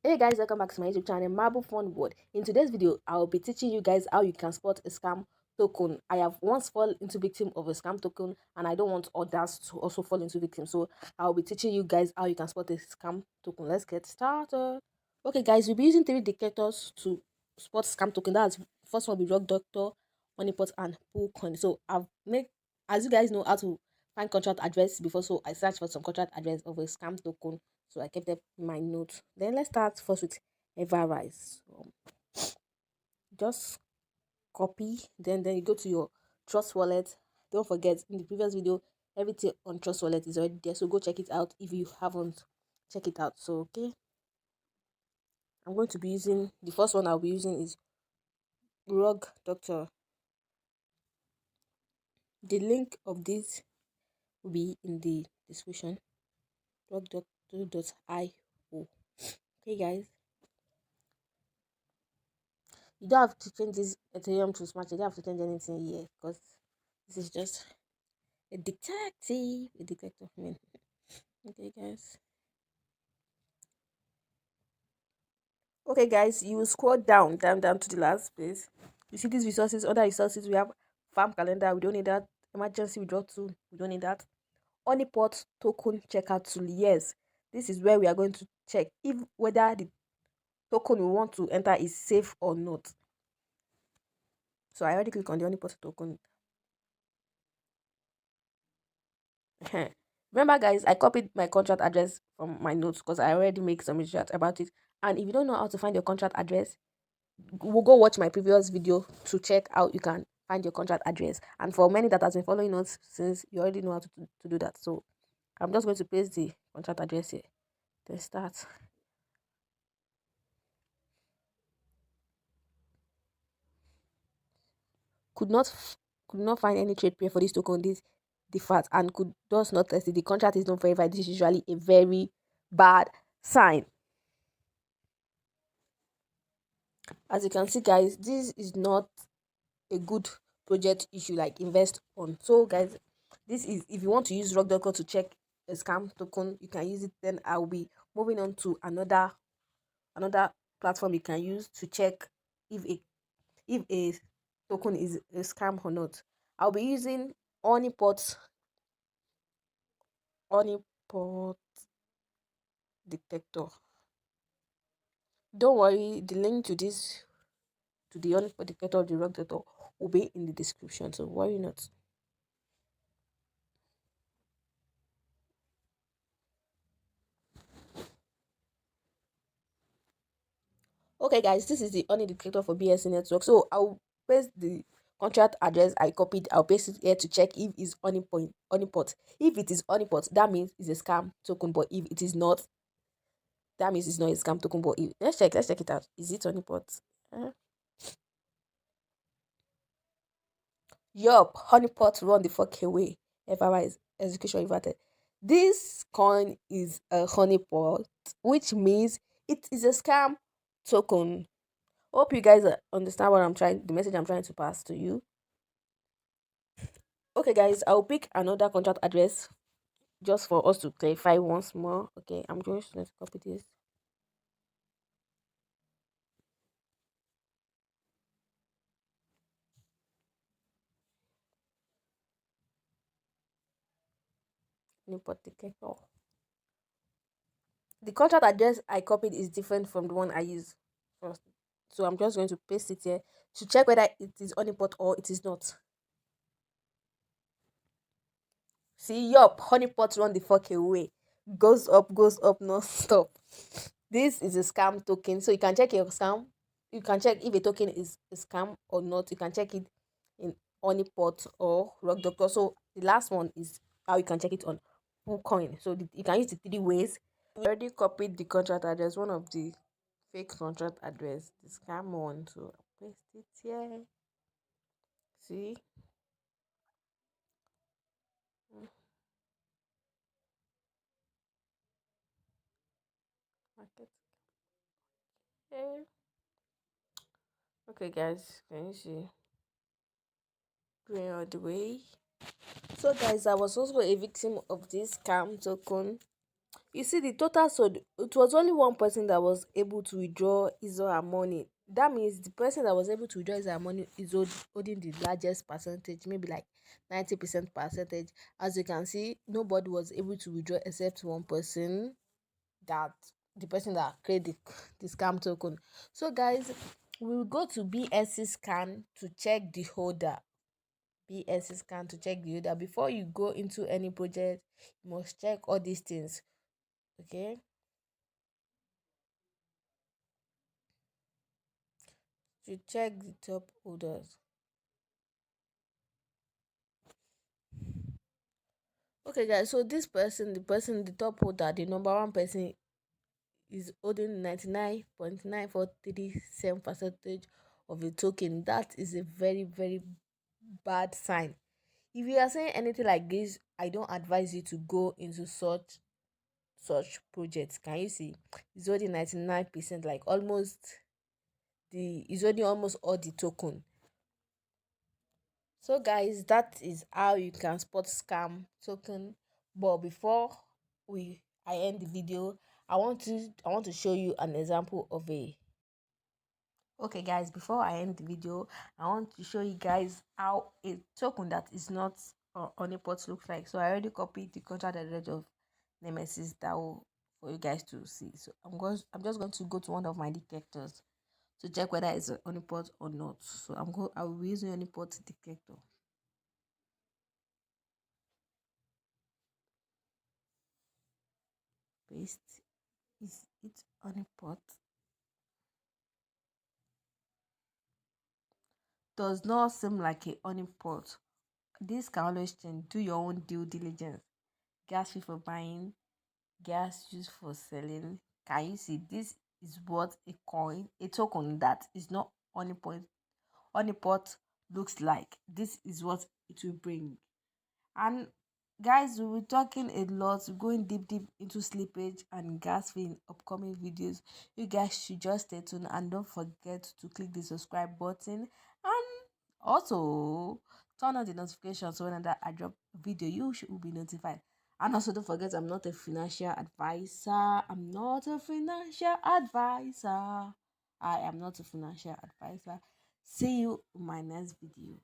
Hey guys, welcome back to my YouTube channel, Marble Fun World. In today's video, I'll be teaching you guys how you can spot a scam token. I have once fallen into victim of a scam token, and I don't want others to also fall into victim. So I'll be teaching you guys how you can spot a scam token. Let's get started. Okay, guys, we'll be using three detectors to spot scam token. That's first one will be Rock Doctor, Honeypot, and Pool Coin. So I've made, as you guys know, how to find contract address before. So I searched for some contract address of a scam token, so I kept them in my notes. Then let's start first with Everrise. Just copy, then you go to your Trust Wallet. Don't forget, in the previous video, everything on Trust Wallet is already there, so go check it out if you haven't. Check it out. So okay, I'm going to be using the first one. I'll be using is Rug Doctor. The link of this will be in the description. Rugdoctor.io. Okay, guys, you don't have to change this Ethereum to Smart. You don't have to change anything here because this is just a detective. A detective, I mean. Okay, guys. Okay, guys, you will scroll down to the last place. You see these resources, other resources. We have farm calendar. We don't need that. Emergency withdrawal tool. We don't need that. Honeypot token checkout tool. Yes, this is where we are going to check if whether the token we want to enter is safe or not. So I already click on the Honeypot token. Remember, guys, I copied my contract address from my notes because I already make some research about it. And if you don't know how to find your contract address, we'll go watch my previous video to check how you can find your contract address. And for many that has been following us since, you already know how to do that. So I'm just going to paste the contract address here. Then start. Could not could not find any trade pair for this token. This the fact and could does not test it. The contract is not verified. This is usually a very bad sign. As you can see, guys, this is not a good project you should like invest on. So guys, this is if you want to use rock.com to check a scam token, you can use it. Then I'll be moving on to another platform you can use to check if a token is a scam or not. I'll be using honeypot honeypot detector. Don't worry, the link to this to the honeypot detector of the rock detector will be in the description, so worry not. Okay, guys, this is the only indicator for BSC network. So I'll paste the contract address I copied. I'll paste it here to check if it's honeypot. If it is honeypot, that means it's a scam token. But if it is not, that means it's not a scam token. But if, let's check it out. Is it honeypot? Uh, Yup, honeypot run the fuck away. Everise execution inverted. This coin is a honeypot, which means it is a scam token. Hope you guys understand what the message I'm trying to pass to you. Okay, guys, I'll pick another contract address just for us to clarify once more. Okay, I'm just going to copy this. Import the detector. The contract address I copied is different from the one I use first. So I'm just going to paste it here to check whether it is on import or it is not. See, yup, honeypot run the fuck away. Goes up, non stop. This is a scam token. So you can check your scam. You can check if a token is a scam or not. You can check it in honeypot or rock doctor. So the last one is how you can check it on coin. So you can use the three ways. We already copied the contract address, one of the fake contract address, the scam one. So I paste it here. See? Mm, market. Okay. Okay, guys, can you see? Going all the way. So, guys, I was also a victim of this scam token. You see, the total, so it was only one person that was able to withdraw his or her money. That means the person that was able to withdraw his or her money is holding the largest percentage, maybe like 90% percentage. As you can see, nobody was able to withdraw except one person, that the person that created the scam token. So guys, we'll go to BSC scan to check the holder. BSC scan to check the holder. Before you go into any project, you must check all these things. Okay, to check the top holders. Okay guys, so this person, the top holder, the number one person, is holding 99.9437 percentage of the token. That is a very, very bad sign. If you are saying anything like this, I don't advise you to go into such projects. Can you see? It's only 99%, like almost it's only almost all the token. So guys, that is how you can spot scam token. But before we I end the video, I want to show you an example of a. Okay guys, before I end the video, I want to show you guys how a token that is not on a pot looks like. So I already copied the contract address of Nemesis that will for you guys to see. So I'm just going to go to one of my detectors to check whether it's on a pot or not. So I will be using a pot detector. Paste. Is it on a pot? Does not seem like a honey pot. This can always change. Do your own due diligence. Gas fee for buying, gas used for selling. Can you see, this is what a token that is not honey pot looks like. This is what it will bring. And guys, we'll be talking a lot, going deep into slippage and gas fee in upcoming videos. You guys should just stay tuned and don't forget to click the subscribe button, and also turn on the notifications so whenever I drop a video, you should be notified. And also don't forget, I'm not a financial advisor. I'm not a financial advisor. I am not a financial advisor. See you in my next video.